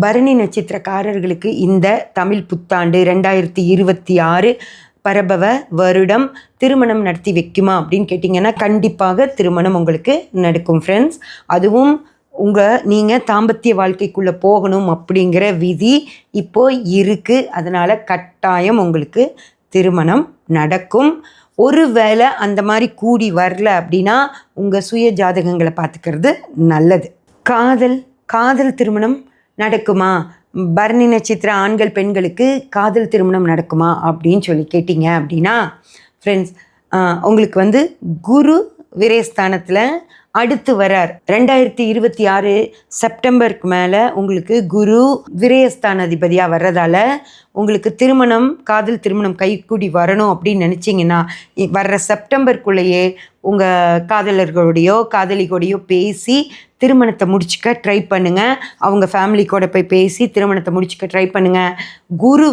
பரணி நட்சத்திரக்காரர்களுக்கு இந்த தமிழ் புத்தாண்டு 2026 பரபவ வருடம் திருமணம் நடத்தி வைக்குமா அப்படின்னு கேட்டிங்கன்னா கண்டிப்பாக திருமணம் உங்களுக்கு நடக்கும் ஃப்ரெண்ட்ஸ். அதுவும் நீங்கள் தாம்பத்திய வாழ்க்கைக்குள்ளே போகணும் அப்படிங்கிற விதி இப்போது இருக்குது. அதனால் கட்டாயம் உங்களுக்கு திருமணம் நடக்கும். ஒருவேளை அந்த மாதிரி கூடி வரல அப்படின்னா உங்கள் சுய ஜாதகங்களை பார்த்துக்கிறது நல்லது. காதல் திருமணம் நடக்குமா? பரணி நட்சத்திர ஆண்கள் பெண்களுக்கு காதல் திருமணம் நடக்குமா அப்படின்னு சொல்லி கேட்டிங்க அப்படின்னா ஃப்ரெண்ட்ஸ், உங்களுக்கு குரு விரயஸ்தானத்தில் அடுத்து வரார். 2026 செப்டம்பருக்கு மேலே உங்களுக்கு குரு விரயஸ்தானாதிபதியாக வர்றதால உங்களுக்கு காதல் திருமணம் கைக்கூடி வரணும் அப்படின்னு நினச்சிங்கன்னா வர்ற செப்டம்பருக்குள்ளேயே உங்கள் காதலர்களோடையோ காதலிகோடையோ பேசி திருமணத்தை முடிச்சுக்க ட்ரை பண்ணுங்கள். அவங்க ஃபேமிலி கூட போய் பேசி திருமணத்தை முடிச்சுக்க ட்ரை பண்ணுங்கள். குரு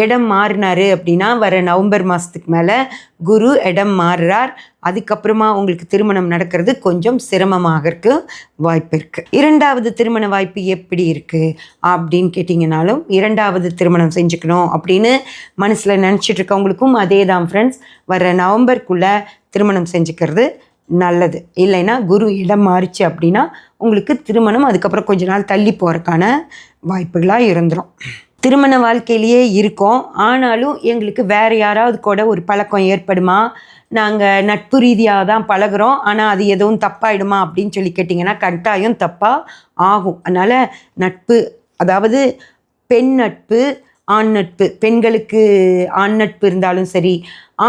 இடம் மாறினார் அப்படின்னா வர நவம்பர் மாதத்துக்கு மேலே குரு இடம் மாறுறார். அதுக்கப்புறமா உங்களுக்கு திருமணம் நடக்கிறது கொஞ்சம் சிரமமாக வாய்ப்பு இருக்குது. இரண்டாவது திருமண வாய்ப்பு எப்படி இருக்குது அப்படின்னு கேட்டிங்கனாலும் இரண்டாவது திருமணம் செஞ்சுக்கணும் அப்படின்னு மனசில் நினச்சிட்டு இருக்கவங்களுக்கும் அதே தான் ஃப்ரெண்ட்ஸ். வர நவம்பருக்குள்ளே திருமணம் செஞ்சுக்கிறது நல்லது. இல்லைன்னா குரு இடம் மாறிச்சு அப்படின்னா உங்களுக்கு திருமணம் அதுக்கப்புறம் கொஞ்ச நாள் தள்ளி போகிறதுக்கான வாய்ப்புகளாக இருந்துடும். திருமண வாழ்க்கையிலேயே இருக்கோம், ஆனாலும் எங்களுக்கு வேறு யாராவது கூட ஒரு பழக்கம் ஏற்படுமா, நாங்கள் நட்பு ரீதியாக தான் பழகிறோம், ஆனால் அது எதுவும் தப்பாயிடுமா அப்படின்னு சொல்லி கேட்டிங்கன்னா கட்டாயம் தப்பாக ஆகும். அதனால் நட்பு, அதாவது பெண் நட்பு ஆண் நட்பு, பெண்களுக்கு ஆண் நட்பு இருந்தாலும் சரி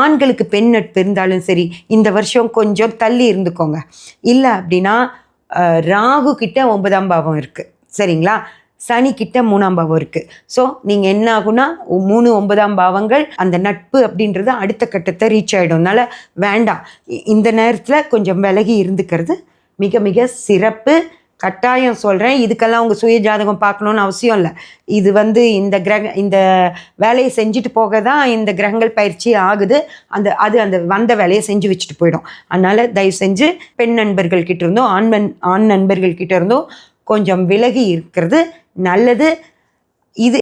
ஆண்களுக்கு பெண் நட்பு இருந்தாலும் சரி இந்த வருஷம் கொஞ்சம் தள்ளி இருந்துக்கோங்க. இல்லை அப்படின்னா ராகு கிட்ட 9ஆம் பாவம் இருக்குது சரிங்களா, சனி கிட்ட 3ஆம் பாவம் இருக்குது. ஸோ நீங்கள் என்ன ஆகுனா 3, 9ஆம் பாவங்கள் அந்த நட்பு அப்படின்றது அடுத்த கட்டத்தை ரீச் ஆகிடும். அதனால் வேண்டாம், இந்த நேரத்தில் கொஞ்சம் விலகி இருந்துக்கிறது மிக மிக சிறப்பு. கட்டாயம் சொல்கிறேன், இதுக்கெல்லாம் உங்கள் சுய ஜாதகம் பார்க்கணுன்னு அவசியம் இல்லை. இது இந்த வேலையை செஞ்சுட்டு போக தான் இந்த கிரகங்கள் பயிற்சி ஆகுது. அந்த வந்த வேலையை செஞ்சு வச்சுட்டு போயிடும். அதனால் தயவு செஞ்சு பெண் நண்பர்கள் கிட்ட இருந்தோ ஆண் நண்பர்கள் கிட்ட இருந்தோ கொஞ்சம் விலகி இருக்கிறது நல்லது. இது